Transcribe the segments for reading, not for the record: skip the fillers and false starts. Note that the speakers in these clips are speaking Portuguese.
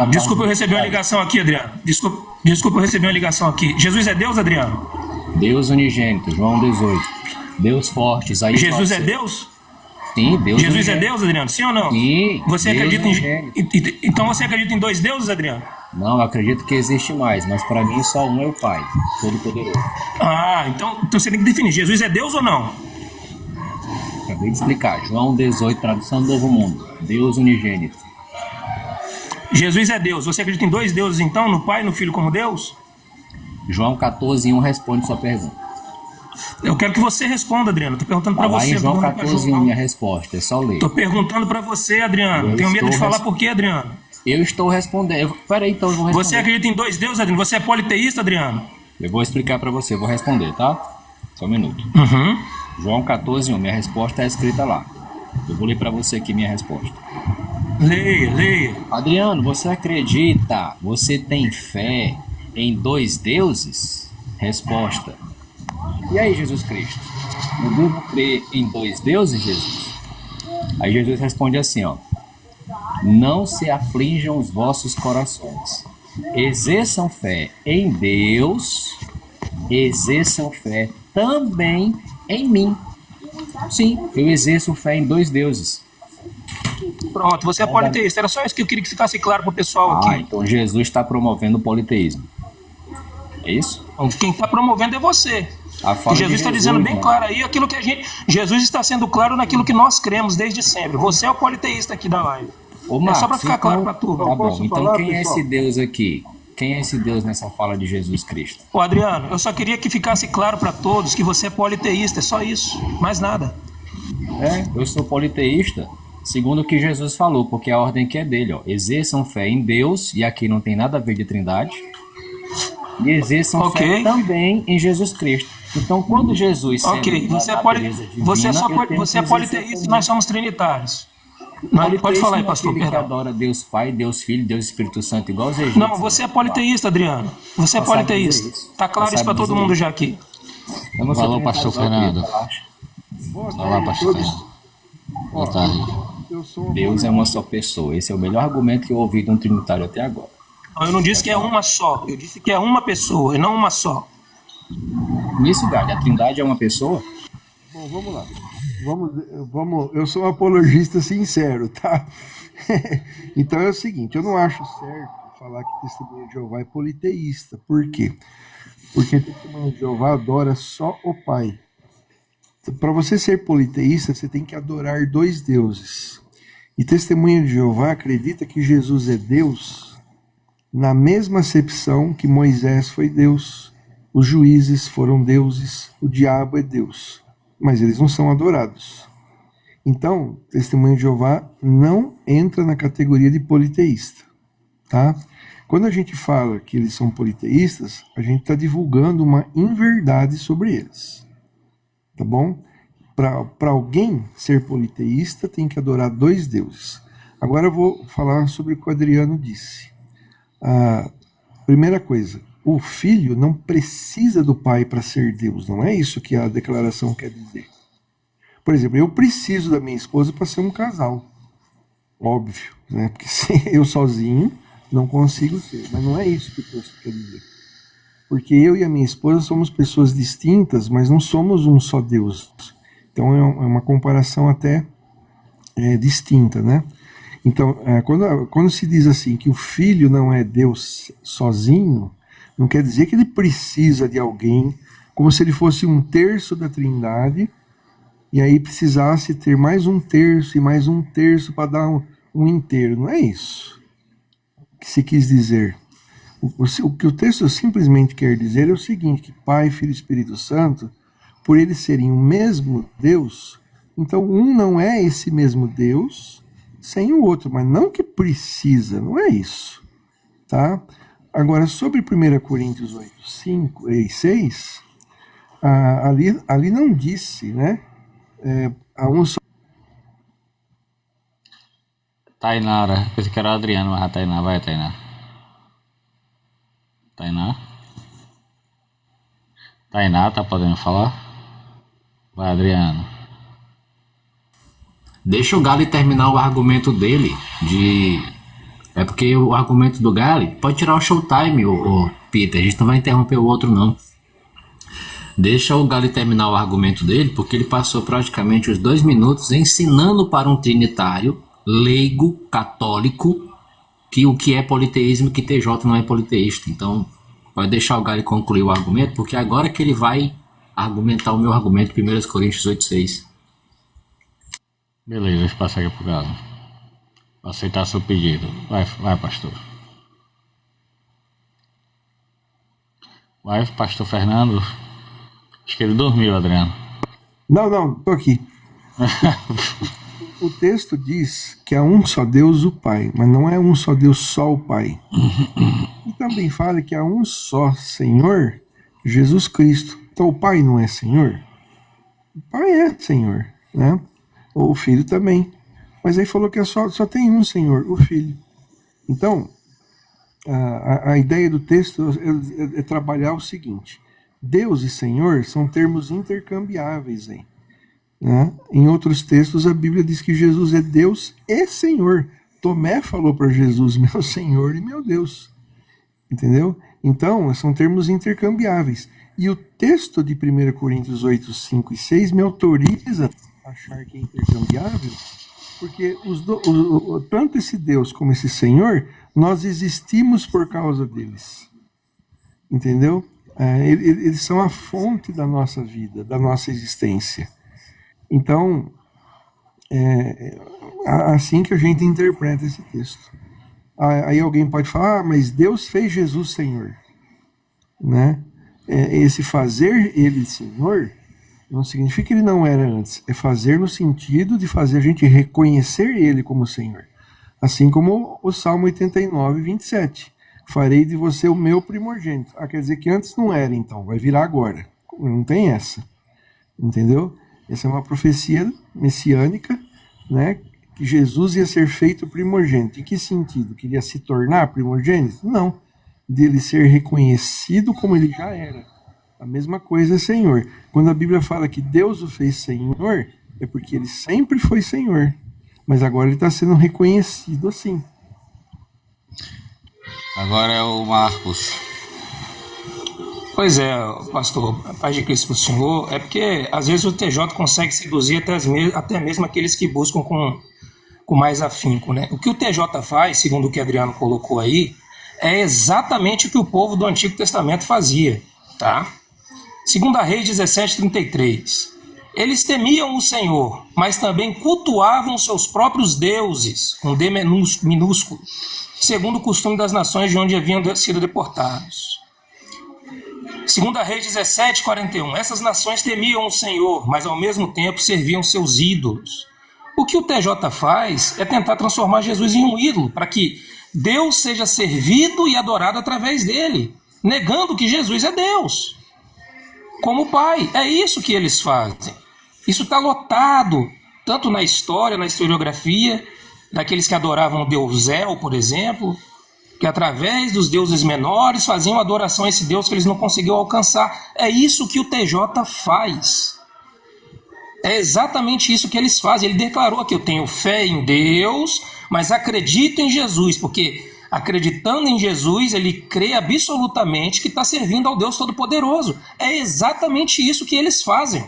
Desculpa, eu recebi uma ligação aqui, Adriano. Desculpa, eu recebi uma ligação aqui. Jesus é Deus, Adriano? Deus unigênito, João 18. Deus forte, Isaías. Jesus é Deus? Sim, Deus Jesus unigênito. é Deus, Adriano? Sim ou não? Sim, Você Deus acredita unigênito. Então você acredita em dois deuses, Adriano? Não, eu acredito que existe mais, mas para mim só um é o Pai, Todo-Poderoso. Então você tem que definir, Jesus é Deus ou não? Acabei de explicar, João 18, tradução do Novo Mundo. Deus unigênito. Jesus é Deus. Você acredita em dois deuses então, no Pai e no Filho como Deus? João 14:1 responde sua pergunta. Eu quero que você responda, Adriano. Estou perguntando para Lá você. em João 14:1 minha resposta, é só ler. Estou perguntando para você, Adriano. Tenho medo de falar por quê, Adriano? Eu estou respondendo. Peraí, então eu vou responder. Você acredita em dois deuses, Adriano? Você é politeísta, Adriano? Eu vou explicar para você, eu vou responder, tá? Só um minuto. João 14:1, minha resposta é escrita lá. Eu vou ler para você aqui minha resposta. Leia. Adriano, você acredita, você tem fé em dois deuses? Resposta. E aí, Jesus Cristo? Eu devo crer em dois deuses, Jesus? Aí Jesus responde assim, ó. Não se aflijam os vossos corações. Exerçam fé em Deus, exerçam fé também em mim. Sim, eu exerço fé em dois deuses. Pronto, você é politeísta. Era só isso que eu queria que ficasse claro pro pessoal aqui. Então Jesus está promovendo o politeísmo. É isso? Quem está promovendo é você. Jesus está dizendo bem claro aí aquilo que a gente... Jesus está sendo claro naquilo que nós cremos desde sempre. Você é o politeísta aqui da live. Marcos, só para ficar claro para turma. Tá bom, então quem é esse Deus aqui? Quem é esse Deus nessa fala de Jesus Cristo? Ô Adriano, eu só queria que ficasse claro para todos que você é politeísta, é só isso, mais nada. Eu sou politeísta, segundo o que Jesus falou, porque a ordem que é dele, ó. Exerçam fé em Deus, e aqui não tem nada a ver de trindade, e exerçam fé também em Jesus Cristo. Então, quando Jesus... Você é politeísta e nós somos trinitários. Pode falar aí, pastor. Aquele que adora Deus Pai, Deus Filho, Deus Espírito Santo, igual os egípcios. Não, você é politeísta, Adriano. Você é politeísta. Tá claro isso para todo mundo já aqui. Falou, pastor Fernando. Olá, pastor Fernando. Boa tarde. Deus é uma só pessoa. Esse é o melhor argumento que eu ouvi de um trinitário até agora. Eu não disse que é uma só. Eu disse que é uma pessoa e não uma só. Nisso, Gade, a trindade é uma pessoa? Bom, vamos lá. Vamos, eu sou um apologista sincero, tá? Então é o seguinte, eu não acho certo falar que Testemunha de Jeová é politeísta. Por quê? Porque Testemunha de Jeová adora só o Pai. Para você ser politeísta, você tem que adorar dois deuses. E Testemunha de Jeová acredita que Jesus é Deus na mesma acepção que Moisés foi Deus, os juízes foram deuses, o diabo é Deus. Mas eles não são adorados. Então, Testemunho de Jeová não entra na categoria de politeísta, tá? Quando a gente fala que eles são politeístas, a gente está divulgando uma inverdade sobre eles, tá bom? Para alguém ser politeísta, tem que adorar dois deuses. Agora eu vou falar sobre o que o Adriano disse. A primeira coisa, o filho não precisa do pai para ser Deus, não é isso que a declaração quer dizer. Por exemplo, eu preciso da minha esposa para ser um casal, óbvio, né? Porque eu sozinho não consigo ser, mas não é isso que o texto quer dizer. Porque eu e a minha esposa somos pessoas distintas, mas não somos um só Deus. Então é uma comparação até distinta, né? Então, quando se diz assim que o filho não é Deus sozinho, não quer dizer que ele precisa de alguém, como se ele fosse um terço da Trindade, e aí precisasse ter mais um terço e mais um terço para dar um inteiro. Não é isso que se quis dizer. O que o texto simplesmente quer dizer é o seguinte, que Pai, Filho e Espírito Santo, por eles serem o mesmo Deus, então um não é esse mesmo Deus sem o outro, mas não que precisa, não é isso, tá? Agora, sobre 1 Coríntios 8, 5 e 6, ali não disse, né? A um só. Tainara, pensei que era o Adriano, mas a Tainá, vai, Tainá. Tainá, tá podendo falar? Vai, Adriano. Deixa o Gali terminar o argumento dele de É porque o argumento do Gali pode tirar o showtime, o Peter. A gente não vai interromper o outro, não. Deixa o Gali terminar o argumento dele, porque ele passou praticamente os 2 minutos ensinando para um trinitário, leigo, católico, que o que é politeísmo e que TJ não é politeísta. Então, pode deixar o Gali concluir o argumento, porque agora que ele vai argumentar o meu argumento, 1 Coríntios 8,6. Beleza, deixa eu passar aqui pro Galo. Vou aceitar seu pedido. Vai, pastor. Vai, pastor Fernando. Acho que ele dormiu, Adriano. Não, tô aqui. O texto diz que há um só Deus, o Pai, mas não é um só Deus, só o Pai. E também fala que há um só Senhor, Jesus Cristo. Então o Pai não é Senhor? O Pai é Senhor, né? O Filho também. Mas aí falou que só tem um Senhor, o Filho. Então, a ideia do texto é trabalhar o seguinte: Deus e Senhor são termos intercambiáveis aí, né? Em outros textos a Bíblia diz que Jesus é Deus e Senhor. Tomé falou para Jesus, meu Senhor e meu Deus. Entendeu? Então, são termos intercambiáveis. E o texto de 1 Coríntios 8, 5 e 6 me autoriza a achar que é intercambiável, porque tanto esse Deus como esse Senhor, nós existimos por causa deles. Entendeu? Eles são a fonte da nossa vida, da nossa existência. Então, é assim que a gente interpreta esse texto. Aí alguém pode falar, mas Deus fez Jesus Senhor, né? Esse fazer ele Senhor não significa que ele não era antes. É fazer no sentido de fazer a gente reconhecer ele como Senhor. Assim como o Salmo 89, 27. Farei de você o meu primogênito. Quer dizer que antes não era, então. Vai virar agora. Não tem essa. Entendeu? Essa é uma profecia messiânica, né? Que Jesus ia ser feito primogênito. Em que sentido? Que ele ia se tornar primogênito? Não. Dele ser reconhecido como ele já era. A mesma coisa é Senhor. Quando a Bíblia fala que Deus o fez Senhor, é porque ele sempre foi Senhor. Mas agora ele está sendo reconhecido assim. Agora é o Marcos. Pois é, pastor, a paz de Cristo para o senhor. É porque às vezes o TJ consegue seduzir até mesmo aqueles que buscam com mais afinco, né? O que o TJ faz, segundo o que Adriano colocou aí, é exatamente o que o povo do Antigo Testamento fazia, tá? 2 Reis 17:33. Eles temiam o Senhor, mas também cultuavam seus próprios deuses, com D minúsculo, segundo o costume das nações de onde haviam sido deportados. 2 Reis 17:41. Essas nações temiam o Senhor, mas ao mesmo tempo serviam seus ídolos. O que o TJ faz é tentar transformar Jesus em um ídolo, para que Deus seja servido e adorado através dele, negando que Jesus é Deus, como Pai. É isso que eles fazem. Isso está lotado, tanto na história, na historiografia, daqueles que adoravam o deus El, por exemplo, que através dos deuses menores faziam adoração a esse Deus que eles não conseguiam alcançar. É isso que o TJ faz. É exatamente isso que eles fazem. Ele declarou que eu tenho fé em Deus, mas acredito em Jesus, porque acreditando em Jesus, ele crê absolutamente que está servindo ao Deus Todo-Poderoso. É exatamente isso que eles fazem.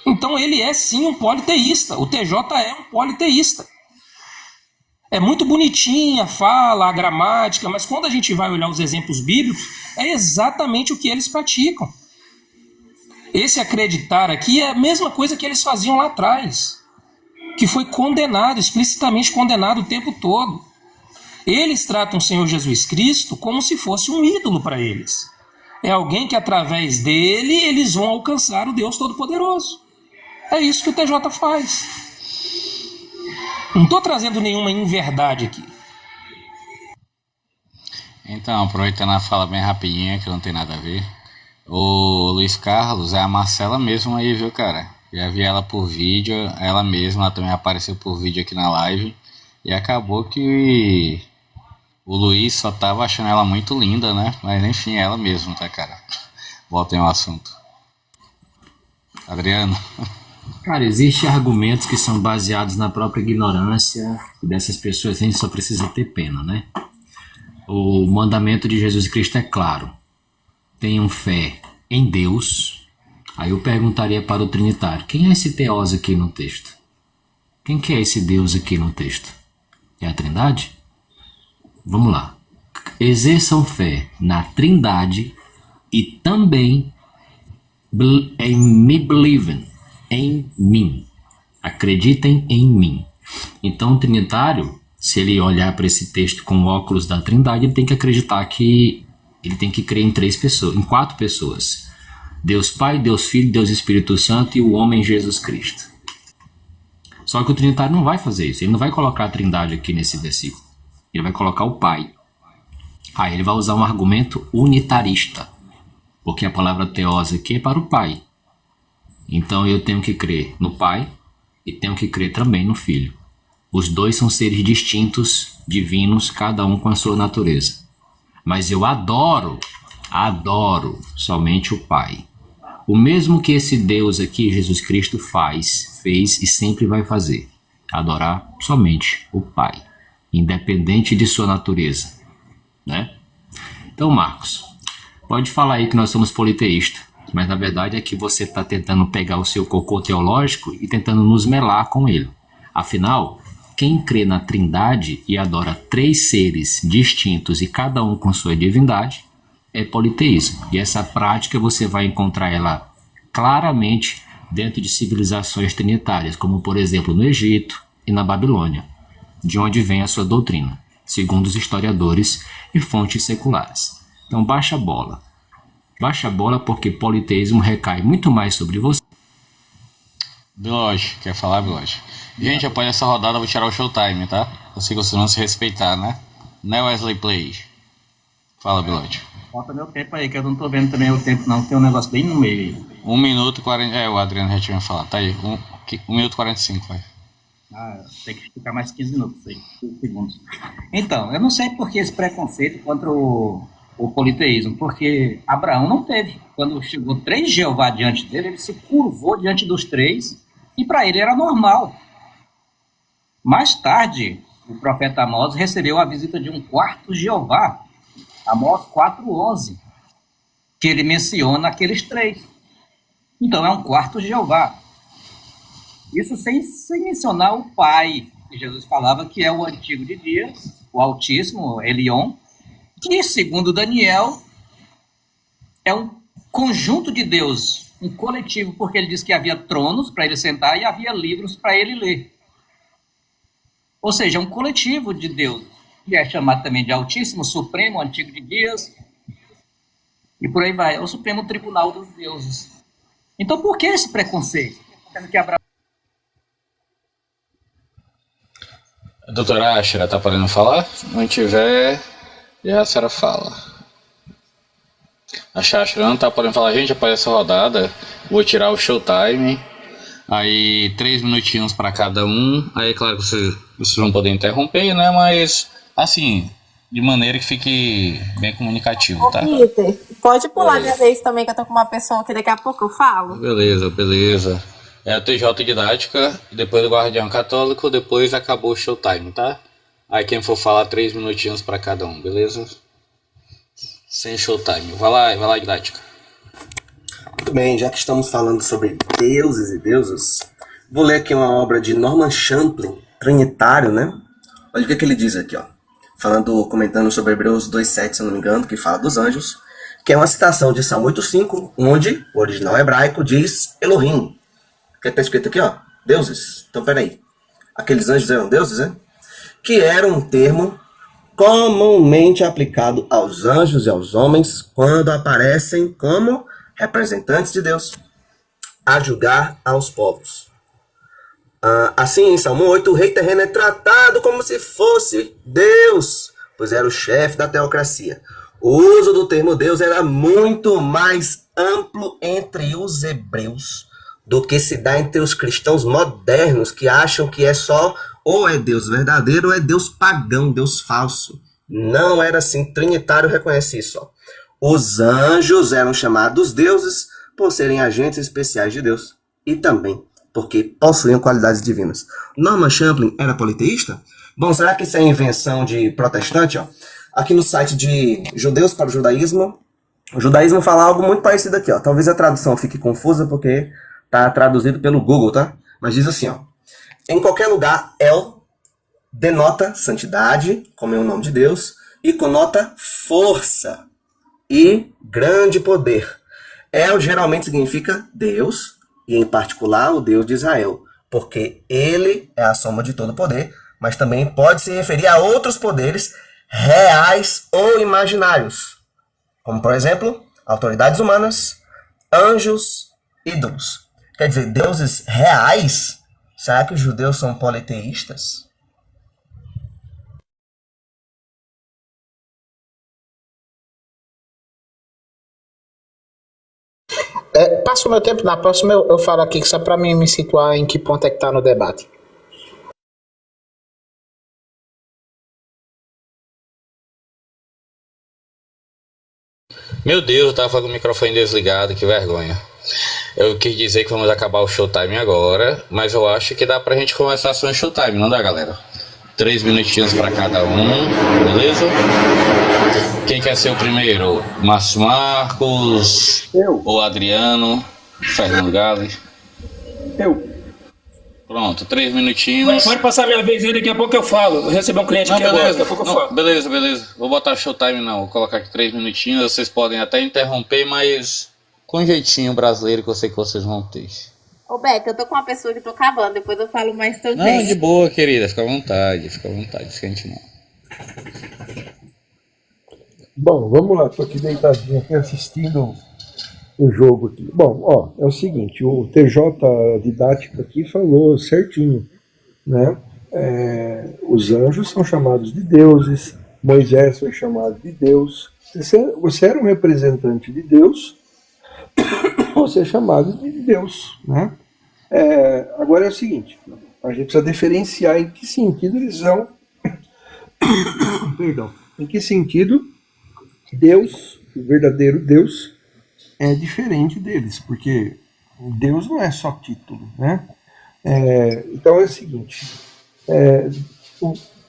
Então ele é sim um politeísta. O TJ é um politeísta. É muito bonitinha a fala, a gramática, mas quando a gente vai olhar os exemplos bíblicos, é exatamente o que eles praticam. Esse acreditar aqui é a mesma coisa que eles faziam lá atrás, que foi condenado, explicitamente condenado o tempo todo. Eles tratam o Senhor Jesus Cristo como se fosse um ídolo para eles. É alguém que através dele eles vão alcançar o Deus Todo-Poderoso. É isso que o TJ faz. Não estou trazendo nenhuma inverdade aqui. Então, aproveitando a fala bem rapidinha, que não tem nada a ver. O Luiz Carlos é a Marcela mesmo aí, viu, cara? Já vi ela por vídeo, ela mesma, ela também apareceu por vídeo aqui na live. E acabou que o Luiz só tava achando ela muito linda, né? Mas enfim, é ela mesma, tá, cara? Voltem ao assunto. Adriano. Cara, existem argumentos que são baseados na própria ignorância dessas pessoas, a gente só precisa ter pena, né? O mandamento de Jesus Cristo é claro. Tenham fé em Deus. Aí eu perguntaria para o Trinitário, quem é esse Teós aqui no texto? Quem que é esse Deus aqui no texto? É a Trindade? Vamos lá. Exerçam fé na Trindade e também em me believing, em mim. Acreditem em mim. Então o Trinitário, se ele olhar para esse texto com óculos da Trindade, ele tem que acreditar que ele tem que crer em 3 pessoas, em 4 pessoas. Deus Pai, Deus Filho, Deus Espírito Santo e o homem Jesus Cristo. Só que o Trinitário não vai fazer isso. Ele não vai colocar a Trindade aqui nesse versículo. Ele vai colocar o Pai. Aí ele vai usar um argumento unitarista. Porque a palavra teós aqui é para o Pai. Então eu tenho que crer no Pai e tenho que crer também no Filho. Os dois são seres distintos, divinos, cada um com a sua natureza. Mas eu adoro somente o Pai. O mesmo que esse Deus aqui, Jesus Cristo, fez e sempre vai fazer. Adorar somente o Pai, independente de sua natureza, né? Então, Marcos, pode falar aí que nós somos politeístas, mas na verdade é que você está tentando pegar o seu cocô teológico e tentando nos melar com ele. Afinal, quem crê na Trindade e adora 3 seres distintos e cada um com sua divindade é politeísmo. E essa prática você vai encontrar ela claramente dentro de civilizações trinitárias, como por exemplo no Egito e na Babilônia, de onde vem a sua doutrina, segundo os historiadores e fontes seculares. Então baixa a bola. Baixa a bola porque politeísmo recai muito mais sobre você. Bilode, quer falar, Bilode? Gente, após essa rodada eu vou tirar o showtime, tá? Eu sei que vocês vão se respeitar, né? Né, Wesley Play? Fala, Bilode. Bota meu tempo aí, que eu não tô vendo também o tempo não, tem um negócio bem no meio aí. 1 minuto e 40... o Adriano já tinha falado. Tá aí, 1 minuto e 45, vai. Tem que ficar mais 15 minutos aí, 15 segundos. Então, eu não sei por que esse preconceito contra o politeísmo, porque Abraão não teve. Quando chegou 3 Jeová diante dele, ele se curvou diante dos 3 e para ele era normal. Mais tarde, o profeta Amós recebeu a visita de um 4º Jeová, Amós 4:11, que ele menciona aqueles 3. Então é um 4º Jeová. Isso sem mencionar o Pai, que Jesus falava que é o Antigo de Dias, o Altíssimo, Elion, que, segundo Daniel, é um conjunto de Deus, um coletivo, porque ele diz que havia tronos para ele sentar e havia livros para ele ler. Ou seja, um coletivo de Deus, que é chamado também de Altíssimo, Supremo, Antigo de Dias, e por aí vai. É o Supremo Tribunal dos Deuses. Então, por que esse preconceito? Que Abraão... A doutora Ashra tá podendo falar? Se não tiver, já a senhora fala. A Ashra não tá podendo falar. Gente, após essa rodada, vou tirar o showtime. Aí 3 minutinhos para cada um. Aí, claro que vocês vão poder interromper, né? Mas, assim, de maneira que fique bem comunicativo, tá? Peter, pode pular minha vez também, que eu tô com uma pessoa que daqui a pouco eu falo. Beleza. É a TJ Didática, depois o Guardião Católico, depois acabou o showtime, tá? Aí quem for falar 3 minutinhos para cada um, beleza? Sem showtime. Vai lá, Didática. Muito bem, já que estamos falando sobre deuses e deusas, vou ler aqui uma obra de Norman Champlin, Trinitário, né? Olha o que ele diz aqui, ó. Comentando sobre Hebreus 2:7, se eu não me engano, que fala dos anjos, que é uma citação de Salmo 8:5, onde o original hebraico diz Elohim. Que está escrito aqui, ó, deuses. Então, peraí. Aqueles anjos eram deuses, né? Que era um termo comumente aplicado aos anjos e aos homens quando aparecem como representantes de Deus, a julgar aos povos. Assim, em Salmo 8, o rei terreno é tratado como se fosse Deus, pois era o chefe da teocracia. O uso do termo Deus era muito mais amplo entre os hebreus do que se dá entre os cristãos modernos, que acham que é só ou é Deus verdadeiro ou é Deus pagão, Deus falso. Não era assim. Trinitário reconhece isso, ó. Os anjos eram chamados deuses por serem agentes especiais de Deus e também porque possuíam qualidades divinas. Norman Champlin era politeísta? Bom, será que isso é invenção de protestante? Ó? Aqui no site de Judeus para o Judaísmo, o judaísmo fala algo muito parecido aqui. Ó. Talvez a tradução fique confusa porque está traduzido pelo Google, tá? Mas diz assim, ó. Em qualquer lugar, El denota santidade, como é o nome de Deus, e conota força e grande poder. El geralmente significa Deus, e em particular o Deus de Israel, porque ele é a soma de todo poder, mas também pode se referir a outros poderes reais ou imaginários, como por exemplo, autoridades humanas, anjos, ídolos. Quer dizer, deuses reais? Será que os judeus são politeístas? Passa o meu tempo, na próxima eu falo aqui só para mim me situar em que ponto é que tá no debate. Meu Deus, eu tava com o microfone desligado, que vergonha. Eu quis dizer que vamos acabar o showtime agora, mas eu acho que dá pra gente começar só o showtime, não dá, galera? 3 minutinhos pra cada um, beleza? Quem quer ser o primeiro? Márcio Marcos? Eu. Ou Adriano? Fernando Gales? Eu. Pronto, 3 minutinhos. Pode passar minha vez aí, daqui a pouco eu falo. Vou receber um cliente aqui agora, daqui a pouco eu falo. Beleza. Vou botar showtime não, vou colocar aqui 3 minutinhos. Vocês podem até interromper, mas com jeitinho brasileiro que eu sei que vocês vão ter. Ô, Beca, eu tô com uma pessoa que tô acabando, depois eu falo mais Não, também. de boa, querida, fica à vontade, esquente não. Bom, vamos lá, tô aqui deitadinho aqui assistindo o jogo aqui. Bom, ó, é o seguinte, o TJ Didática aqui falou certinho, né? Os anjos são chamados de deuses, Moisés foi chamado de Deus. Você era um representante de Deus, você é chamado de Deus, né? Agora é o seguinte, a gente precisa diferenciar em que sentido eles são, perdão, em que sentido Deus, o verdadeiro Deus, é diferente deles, porque Deus não é só título, né? Então é o seguinte,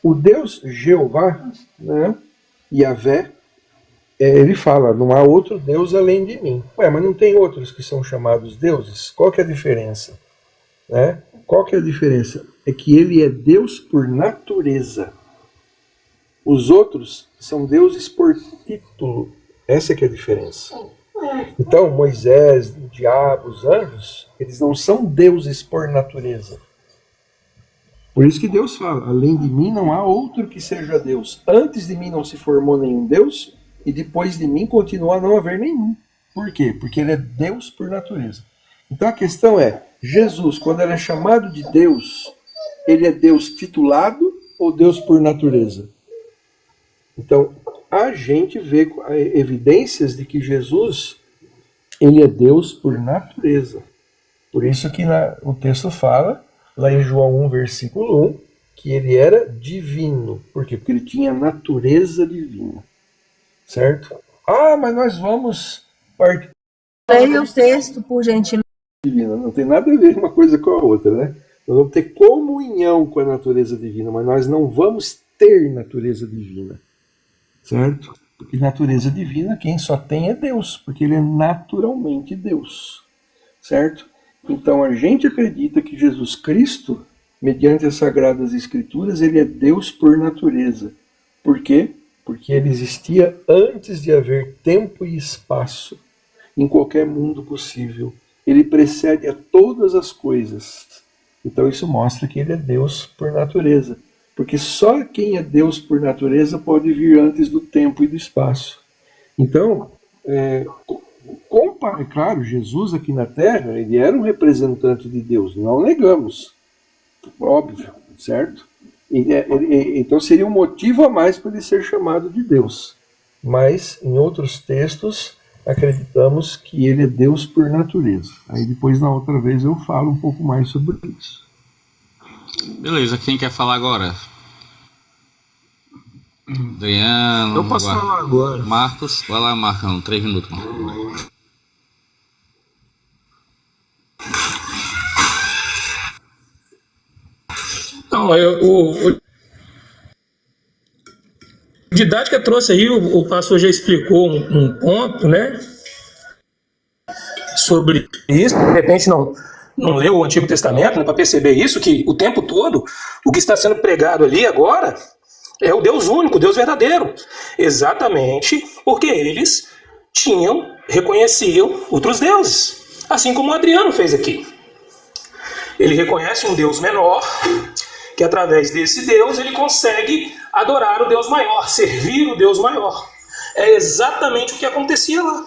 o Deus Jeová, né, Yahvé, ele fala, não há outro Deus além de mim. Mas não tem outros que são chamados deuses? Qual que é a diferença? Né? Qual que é a diferença? É que ele é Deus por natureza. Os outros são deuses por título. Essa que é a diferença. Então, Moisés, o diabo, os anjos, eles não são deuses por natureza. Por isso que Deus fala, além de mim não há outro que seja Deus. Antes de mim não se formou nenhum Deus, e depois de mim continua a não haver nenhum. Por quê? Porque ele é Deus por natureza. Então a questão é, Jesus, quando ele é chamado de Deus, ele é Deus titulado ou Deus por natureza? Então, a gente vê evidências de que Jesus, ele é Deus por natureza. Por isso que o texto fala, lá em João 1, versículo 1, que ele era divino. Por quê? Porque ele tinha natureza divina. Certo? Mas nós vamos partir. Leia o texto, por gentileza. Divina. Não tem nada a ver uma coisa com a outra, né? Nós vamos ter comunhão com a natureza divina, mas nós não vamos ter natureza divina. Certo? Porque natureza divina, quem só tem é Deus, porque ele é naturalmente Deus. Certo? Então a gente acredita que Jesus Cristo, mediante as Sagradas Escrituras, ele é Deus por natureza. Por quê? Porque ele existia antes de haver tempo e espaço em qualquer mundo possível. Ele precede a todas as coisas. Então isso mostra que ele é Deus por natureza. Porque só quem é Deus por natureza pode vir antes do tempo e do espaço. Então, é claro, Jesus aqui na Terra, ele era um representante de Deus, não negamos. Óbvio, certo? Então seria um motivo a mais para ele ser chamado de Deus. Mas, em outros textos, acreditamos que ele é Deus por natureza. Aí depois, na outra vez, eu falo um pouco mais sobre isso. Beleza, quem quer falar agora? Adriano. Eu posso falar agora. Marcos, vai lá, Marcão, 3 minutos. Não, o Didática trouxe aí, o pastor já explicou um ponto, né? Sobre isso, de repente não leu o Antigo Testamento, né, para perceber isso, que o tempo todo o que está sendo pregado ali agora é o Deus único, o Deus verdadeiro. Exatamente porque eles reconheciam outros deuses, assim como o Adriano fez aqui. Ele reconhece um Deus menor, que através desse Deus ele consegue adorar o Deus maior, servir o Deus maior. É exatamente o que acontecia lá.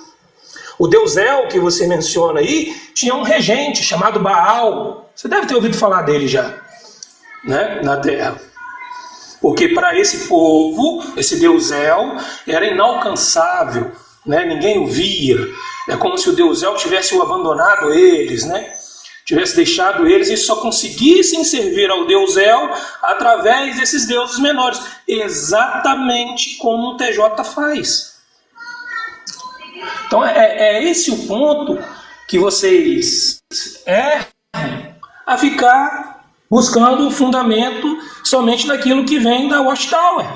O Deus El, que você menciona aí, tinha um regente chamado Baal. Você deve ter ouvido falar dele já, né, na terra. Porque para esse povo, esse Deus El era inalcançável, né? Ninguém o via. É como se o Deus El tivesse abandonado eles, né? Tivesse deixado eles e só conseguissem servir ao Deus El através desses deuses menores. Exatamente como o TJ faz. Então é esse o ponto que vocês erram a ficar buscando o fundamento somente naquilo que vem da Watchtower.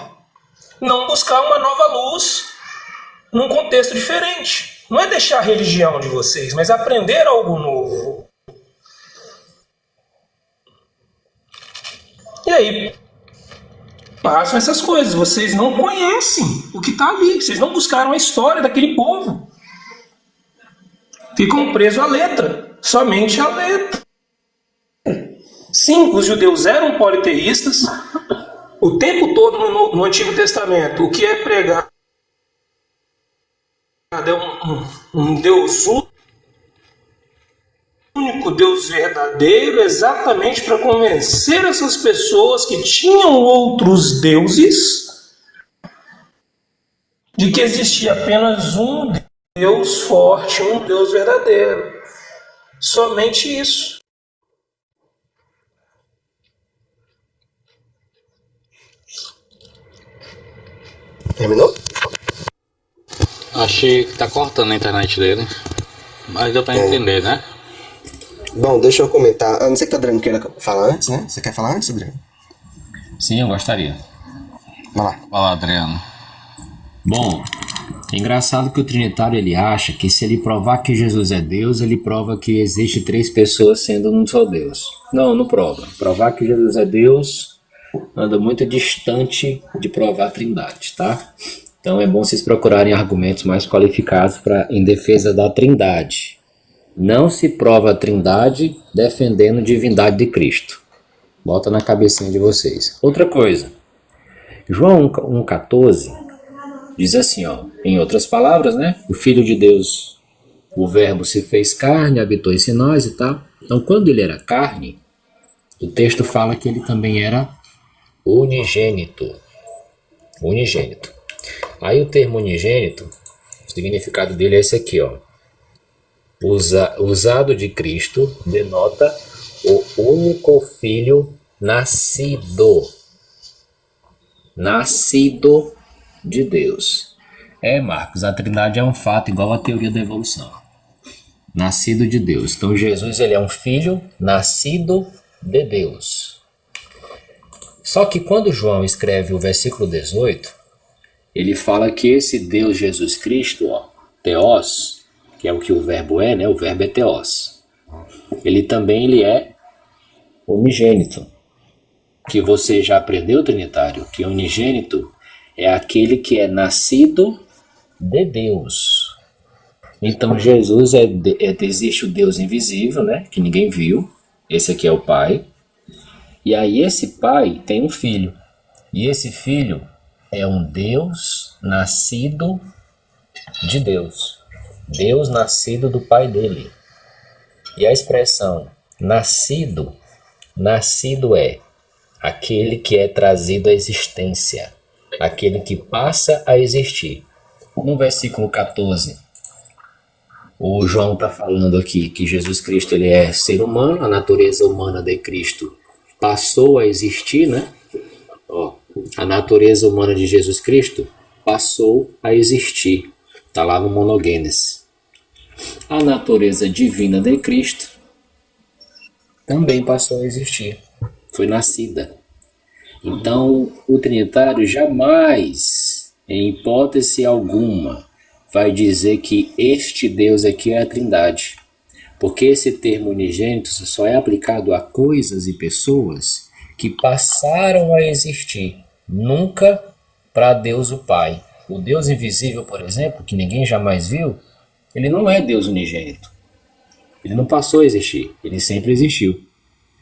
Não buscar uma nova luz num contexto diferente. Não é deixar a religião de vocês, mas aprender algo novo. E aí passam essas coisas. Vocês não conhecem o que está ali. Vocês não buscaram a história daquele povo. Ficam presos à letra. Somente à letra. Sim, os judeus eram politeístas. O tempo todo no Antigo Testamento, o que é pregado é um Deus único, Deus verdadeiro, exatamente para convencer essas pessoas que tinham outros deuses de que existia apenas um Deus forte, um Deus verdadeiro. Somente isso. Terminou? Achei que tá cortando a internet dele. Mas deu pra entender, né? Bom, deixa eu comentar. A não ser que o Adriano queira falar antes, né? Você quer falar antes, Adriano? Sim, eu gostaria. Vai lá. Fala, Adriano. Bom, é engraçado que o trinitário ele acha que se ele provar que Jesus é Deus, ele prova que existe 3 pessoas sendo um só Deus. Não prova. Provar que Jesus é Deus anda muito distante de provar a Trindade, tá? Então é bom vocês procurarem argumentos mais qualificados em defesa da Trindade. Não se prova a Trindade defendendo a divindade de Cristo. Bota na cabecinha de vocês. Outra coisa. João 1,14 diz assim, ó, em outras palavras, né? O Filho de Deus, o Verbo se fez carne, habitou entre nós e tal. Então, quando ele era carne, o texto fala que ele também era unigênito. Unigênito. Aí o termo unigênito, o significado dele é esse aqui, ó. Usado de Cristo denota o único filho nascido de Deus. Marcos, a Trindade é um fato igual à teoria da evolução. Nascido de Deus. Então Jesus ele é um filho nascido de Deus. Só que quando João escreve o versículo 18, ele fala que esse Deus Jesus Cristo, ó, Theos, que é o que o verbo é, né? O verbo é Theos. Ele é unigênito. Que você já aprendeu, Trinitário, que unigênito é aquele que é nascido de Deus. Então Jesus existe o Deus invisível, né? Que ninguém viu. Esse aqui é o Pai. E aí esse Pai tem um filho. E esse filho é um Deus nascido de Deus. Deus nascido do Pai dele. E a expressão nascido é aquele que é trazido à existência, aquele que passa a existir. No versículo 14, o João está falando aqui que Jesus Cristo ele é ser humano, a natureza humana de Cristo passou a existir, né? Ó, a natureza humana de Jesus Cristo passou a existir. Está lá no Monogênesis. A natureza divina de Cristo também passou a existir. Foi nascida. Então, o trinitário jamais, em hipótese alguma, vai dizer que este Deus aqui é a Trindade. Porque esse termo unigênito só é aplicado a coisas e pessoas que passaram a existir, nunca para Deus o Pai. O Deus invisível, por exemplo, que ninguém jamais viu, ele não é Deus unigênito. Ele não passou a existir, ele sempre existiu.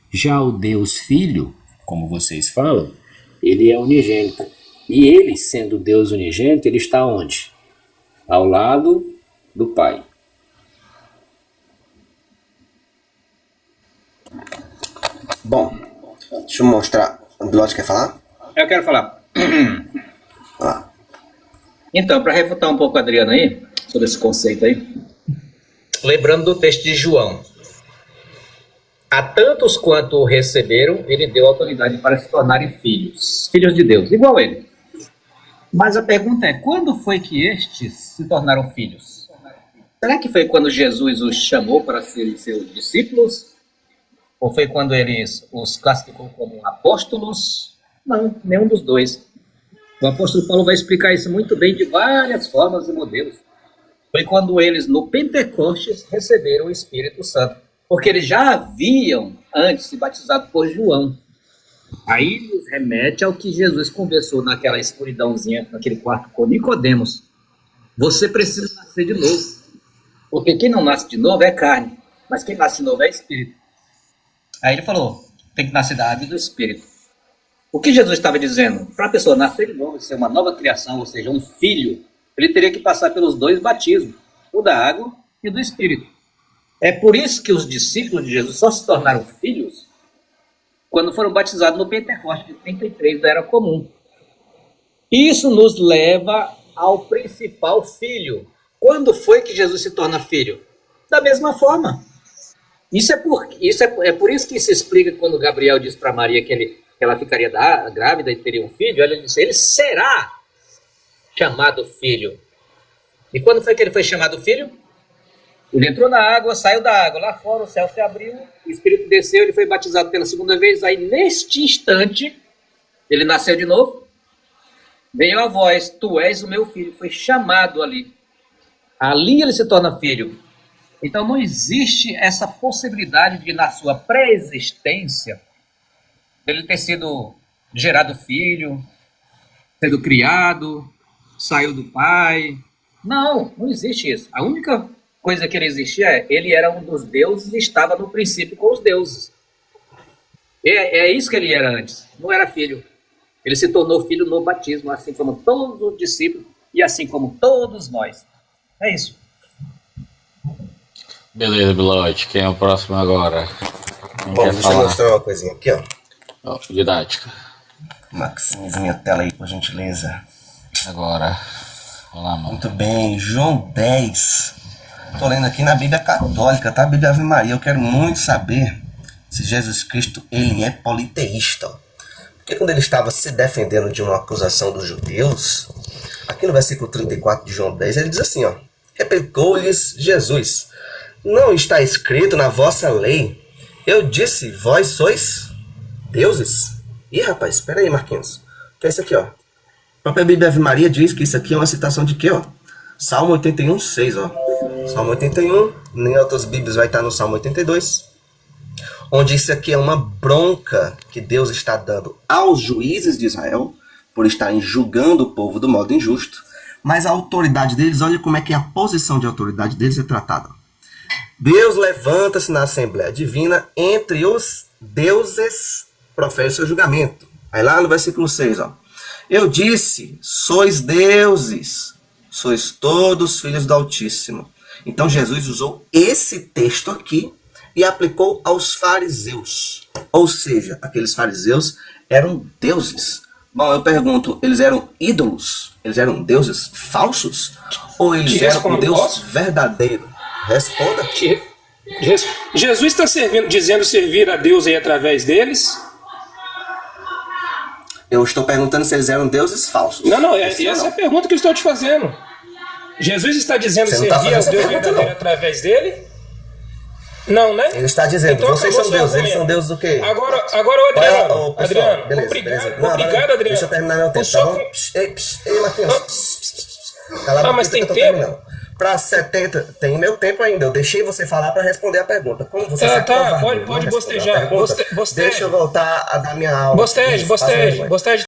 Já o Deus Filho, como vocês falam, ele é unigênito. E ele, sendo Deus unigênito, ele está onde? Ao lado do Pai. Bom, deixa eu mostrar. O Bilote quer falar? Eu quero falar. Ah. Então, para refutar um pouco o Adriano aí, sobre esse conceito aí, lembrando do texto de João. A tantos quanto o receberam, ele deu autoridade para se tornarem filhos. Filhos de Deus, igual ele. Mas a pergunta é, quando foi que estes se tornaram filhos? Será que foi quando Jesus os chamou para serem seus discípulos? Ou foi quando ele os classificou como apóstolos? Não, nenhum dos dois. O apóstolo Paulo vai explicar isso muito bem de várias formas e modelos. Foi quando eles, no Pentecostes, receberam o Espírito Santo. Porque eles já haviam antes se batizado por João. Aí nos remete ao que Jesus conversou naquela escuridãozinha, naquele quarto com Nicodemos. Você precisa nascer de novo. Porque quem não nasce de novo é carne, mas quem nasce de novo é espírito. Aí ele falou, tem que nascer da água e do espírito. O que Jesus estava dizendo? Para a pessoa nascer de novo, ser uma nova criação, ou seja, um filho, ele teria que passar pelos dois batismos, o da água e do espírito. É por isso que os discípulos de Jesus só se tornaram filhos quando foram batizados no Pentecostes de 33 da Era Comum. Isso nos leva ao principal filho. Quando foi que Jesus se torna filho? Da mesma forma. É por isso que se explica quando Gabriel diz para Maria que ela ficaria grávida e teria um filho. Ela disse, ele será chamado filho. E quando foi que ele foi chamado filho? Ele entrou na água, saiu da água, lá fora o céu se abriu, o Espírito desceu, ele foi batizado pela segunda vez, aí neste instante, ele nasceu de novo, veio a voz, tu és o meu filho, foi chamado ali. Ali ele se torna filho. Então não existe essa possibilidade de, na sua pré-existência, ele ter sido gerado filho, sendo criado, saiu do pai. Não existe isso. A única coisa que ele existia é, ele era um dos deuses e estava no princípio com os deuses. É isso que ele era antes, não era filho. Ele se tornou filho no batismo, assim como todos os discípulos e assim como todos nós. É isso. Beleza, Bilote. Quem é o próximo agora? Bom, deixa eu mostrar uma coisinha aqui, ó. Didática. Maximize minha tela aí, por gentileza. Agora. Vamos lá, mano. Muito bem, João 10. Tô lendo aqui na Bíblia Católica, tá? Bíblia Ave Maria. Eu quero muito saber se Jesus Cristo, ele é politeísta. Porque quando ele estava se defendendo de uma acusação dos judeus, aqui no versículo 34 de João 10, ele diz assim, ó. Replicou-lhes Jesus, não está escrito na vossa lei, eu disse, vós sois deuses? Ih, rapaz, espera aí, Marquinhos. O que é isso aqui, ó? A própria Bíblia Ave Maria diz que isso aqui é uma citação de quê, ó? Salmo 81, 6, ó. Salmo 81, em outras Bíblias vai estar no Salmo 82, onde isso aqui é uma bronca que Deus está dando aos juízes de Israel por estarem julgando o povo do modo injusto, mas a autoridade deles, olha como é que a posição de autoridade deles é tratada. Deus levanta-se na Assembleia Divina, entre os deuses profere o seu julgamento. Aí lá no versículo 6, ó. Eu disse, sois deuses, sois todos filhos do Altíssimo. Então Jesus usou esse texto aqui e aplicou aos fariseus. Ou seja, aqueles fariseus eram deuses. Bom, eu pergunto, eles eram ídolos? Eles eram deuses falsos? Ou eles eram um Deus verdadeiro? Responda. Jesus está dizendo servir a Deus aí através deles? Eu estou perguntando se eles eram deuses falsos. Não, essa é a pergunta que eu estou te fazendo. Jesus está dizendo servir a Deus verdadeiro através dele? Não, né? Ele está dizendo, Então vocês acabou são seu deuses, eles argumento. são deuses do quê? Agora o Adriano. Ô, pessoal, Adriano, beleza, obrigado, beleza. Não, obrigado, agora Adriano. deixa eu terminar meu tempo, tá bom? Ei, Marquinhos. Cala a mas boca que tem eu tô tempo? terminando. Para 70, tem meu tempo ainda. Eu deixei você falar para responder a pergunta. Como você se Tá, acovarda, pode não respondeu a bostejar. pergunta, Bosteja. deixa eu voltar a dar minha aula. Bosteja. Isso, faz a vergonha. Bosteja